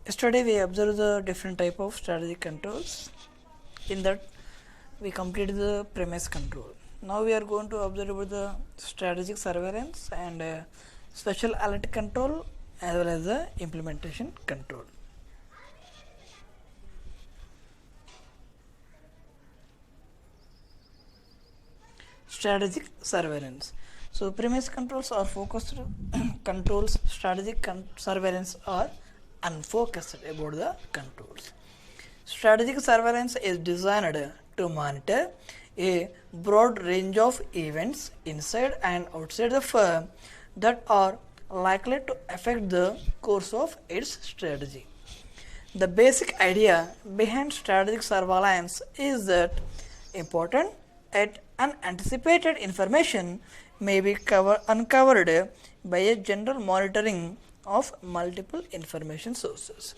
Yesterday we observed the different type of strategic controls. In that we completed the premise control. Now we are going to observe about the strategic surveillance and special alert control as well as the implementation control. Strategic surveillance. So premise controls are focused controls, strategic surveillance are unfocused about the controls. Strategic surveillance is designed to monitor a broad range of events inside and outside the firm that are likely to affect the course of its strategy. The basic idea behind strategic surveillance is that important yet unanticipated information may be uncovered by a general monitoring of multiple information sources.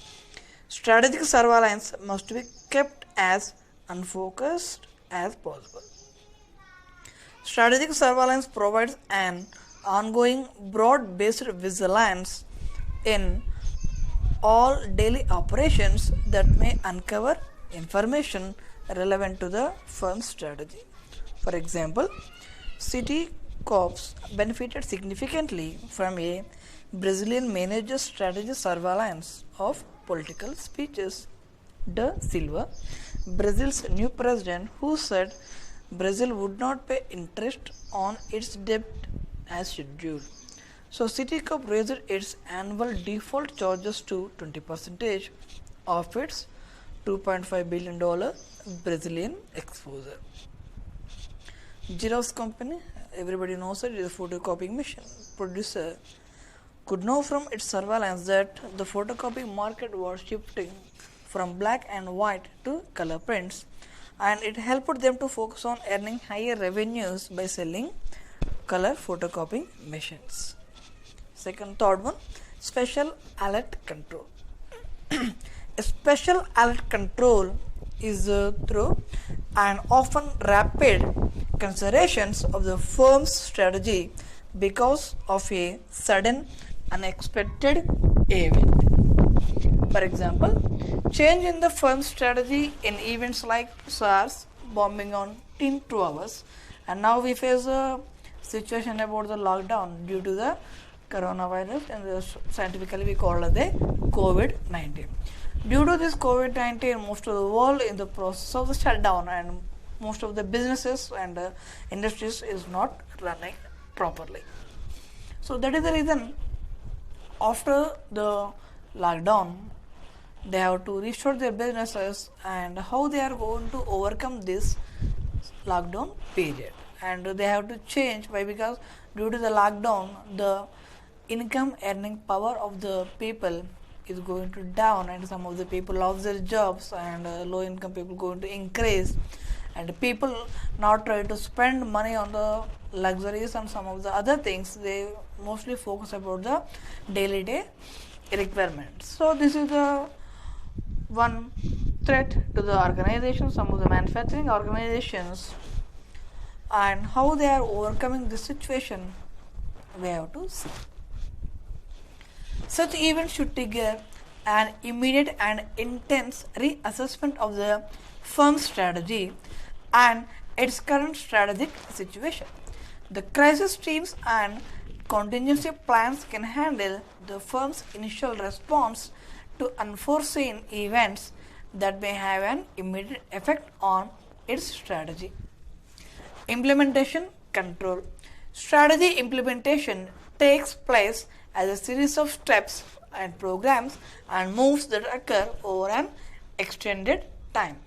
Strategic surveillance must be kept as unfocused as possible. Strategic surveillance provides an ongoing broad-based vigilance in all daily operations that may uncover information relevant to the firm's strategy. For example, City Corps benefited significantly from a Brazilian manager's strategy surveillance of political speeches. De Silva, Brazil's new president, who said Brazil would not pay interest on its debt as scheduled. So Citicorp raised its annual default charges to 20% of its $2.5 billion Brazilian exposure. Xerox company, everybody knows it, is a photocopying machine producer, could know from its surveillance that the photocopying market was shifting from black and white to color prints, and it helped them to focus on earning higher revenues by selling color photocopying machines. Third one, special alert control. A special alert control is through and often rapid considerations of the firm's strategy because of a sudden unexpected event. For example, change in the firm's strategy in events like SARS bombing on Twin Towers, and now we face a situation about the lockdown due to the coronavirus, and scientifically we call it the COVID-19. Due to this COVID-19, most of the world in the process of the shutdown, and most of the businesses and industries is not running properly. So that is the reason after the lockdown they have to restore their businesses, and how they are going to overcome this lockdown period, and they have to change. Why? Because due to the lockdown the income earning power of the people is going to down, and some of the people lost their jobs, and low income people going to increase, and people now try to spend money on the luxuries and some of the other things. They mostly focus about the daily day requirements. So this is the one threat to the organization, some of the manufacturing organizations, and how they are overcoming this situation we have to see. Such events should trigger an immediate and intense reassessment of the firm's strategy and its current strategic situation. The crisis teams and contingency plans can handle the firm's initial response to unforeseen events that may have an immediate effect on its strategy. Implementation control. Strategy implementation takes place as a series of steps and programs and moves that occur over an extended time.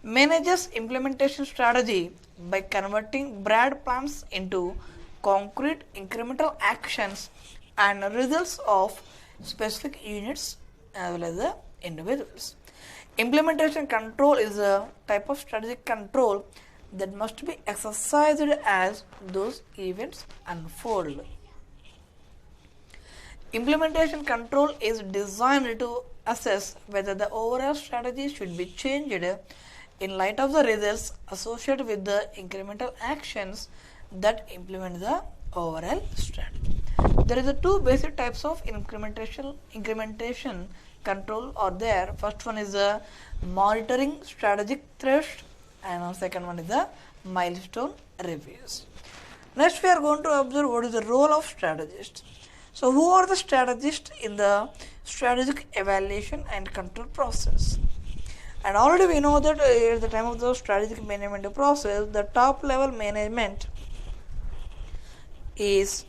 Manages implementation strategy by converting broad plans into concrete incremental actions and results of specific units as well as the individuals. Implementation control is a type of strategic control that must be exercised as those events unfold. Implementation control is designed to assess whether the overall strategy should be changed in light of the results associated with the incremental actions that implement the overall strategy. There is a two basic types of implementation control are there. First one is the monitoring strategic thrust, and second one is the milestone reviews. Next we are going to observe what is the role of strategist. So who are the strategists in the strategic evaluation and control process? And already we know that at the time of the strategic management process, the top level management is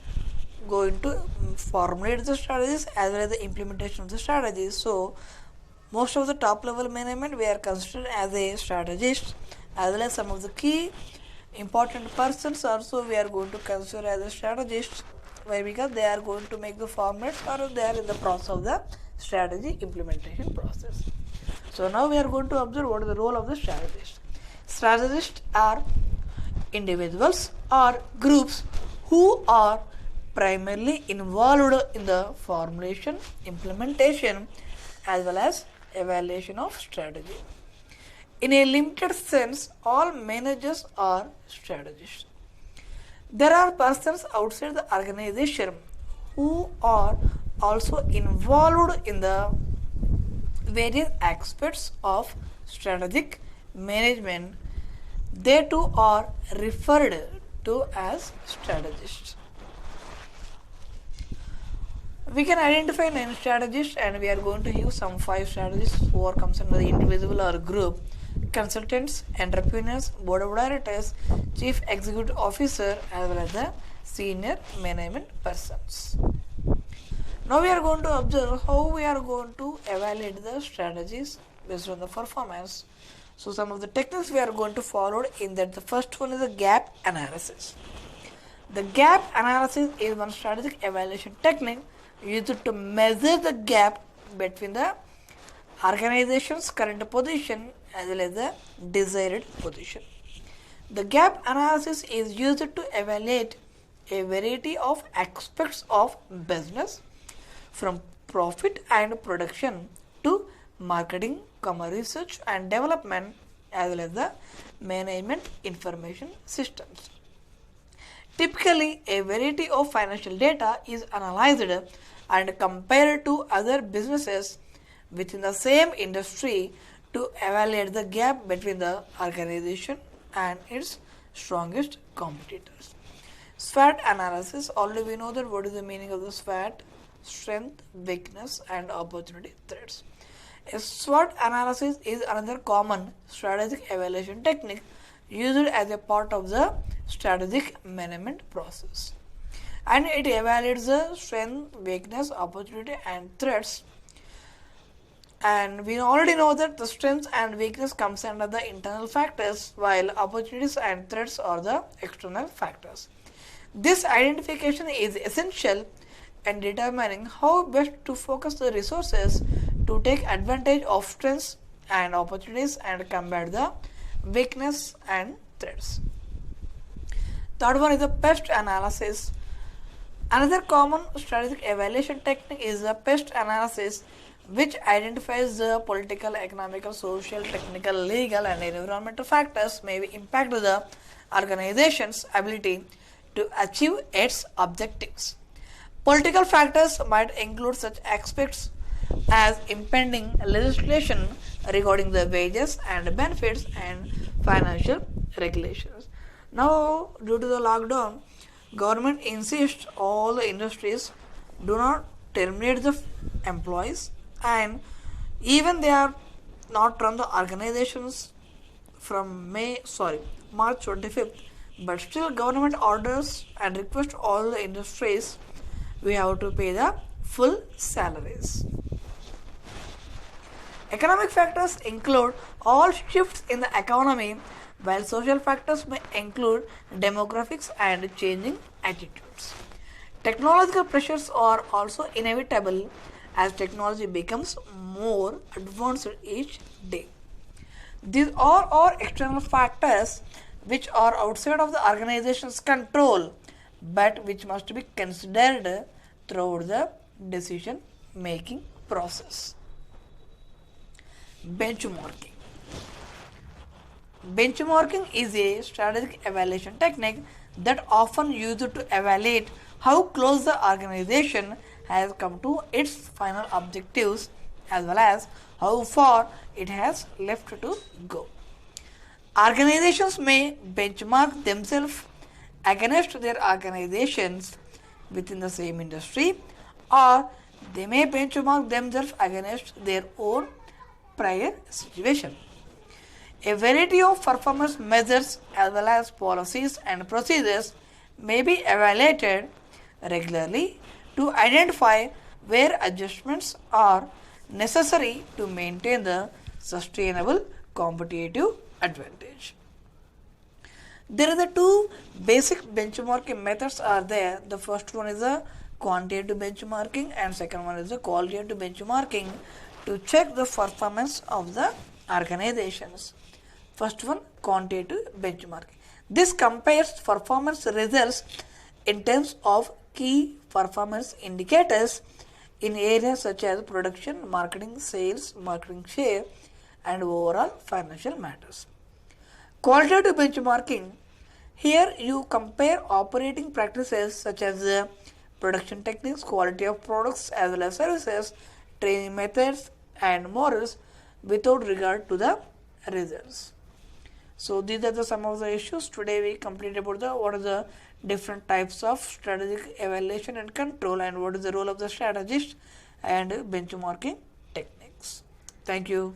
going to formulate the strategies as well as the implementation of the strategies. So most of the top level management we are considered as a strategist, as well as some of the key important persons also we are going to consider as a strategist. Why? Because they are going to make the formats or they are in the process of the strategy implementation process. So now we are going to observe what is the role of the strategist. Strategists are individuals or groups who are primarily involved in the formulation, implementation as well as evaluation of strategy. In a limited sense, all managers are strategists. There are persons outside the organization who are also involved in the various aspects of strategic management. They too are referred to as strategists. We can identify 9 strategists, and we are going to use some 5 strategists who are concerned with the individual or group: consultants, entrepreneurs, board of directors, chief executive officer as well as the senior management persons. Now we are going to observe how we are going to evaluate the strategies based on the performance. So some of the techniques we are going to follow in that. The first one is the gap analysis. The gap analysis is one strategic evaluation technique used to measure the gap between the organization's current position as well as the desired position. The gap analysis is used to evaluate a variety of aspects of business, from profit and production to marketing, research and development as well as the management information systems. Typically, a variety of financial data is analyzed and compared to other businesses within the same industry to evaluate the gap between the organization and its strongest competitors. SWOT analysis, already we know that what is the meaning of the SWOT: strength, weakness and opportunity threats. A SWOT analysis is another common strategic evaluation technique used as a part of the strategic management process, and it evaluates the strength, weakness, opportunity and threats. And we already know that the strengths and weakness comes under the internal factors, while opportunities and threats are the external factors. This identification is essential in determining how best to focus the resources to take advantage of strengths and opportunities and combat the weakness and threats. Third one is the pest analysis. Another common strategic evaluation technique is the pest analysis, which identifies the political, economical, social, technical, legal and environmental factors may impact the organization's ability to achieve its objectives. Political factors might include such aspects as impending legislation regarding the wages and benefits and financial regulations. Now, due to the lockdown, government insists all the industries do not terminate the employees, and even they are not run the organizations from March 25th, but still government orders and request all the industries we have to pay the full salaries. Economic factors include all shifts in the economy, while social factors may include demographics and changing attitudes. Technological pressures are also inevitable as technology becomes more advanced each day. These are all external factors which are outside of the organization's control, but which must be considered throughout the decision making process. Benchmarking. Benchmarking is a strategic evaluation technique that often used to evaluate how close the organization has come to its final objectives as well as how far it has left to go. Organizations may benchmark themselves against their organizations within the same industry, or they may benchmark themselves against their own prior situation. A variety of performance measures as well as policies and procedures may be evaluated regularly to identify where adjustments are necessary to maintain the sustainable competitive advantage. There are the two basic benchmarking methods are there. The first one is the quantitative benchmarking and second one is the qualitative benchmarking to check the performance of the organizations. First one, quantitative benchmarking. This compares performance results in terms of key performance indicators in areas such as production, marketing, sales, marketing share, and overall financial matters. Qualitative benchmarking. Here you compare operating practices such as production techniques, quality of products as well as services, training methods and morals without regard to the results. So these are some of the issues. Today we completed about what are the different types of strategic evaluation and control and what is the role of the strategist and benchmarking techniques. Thank you.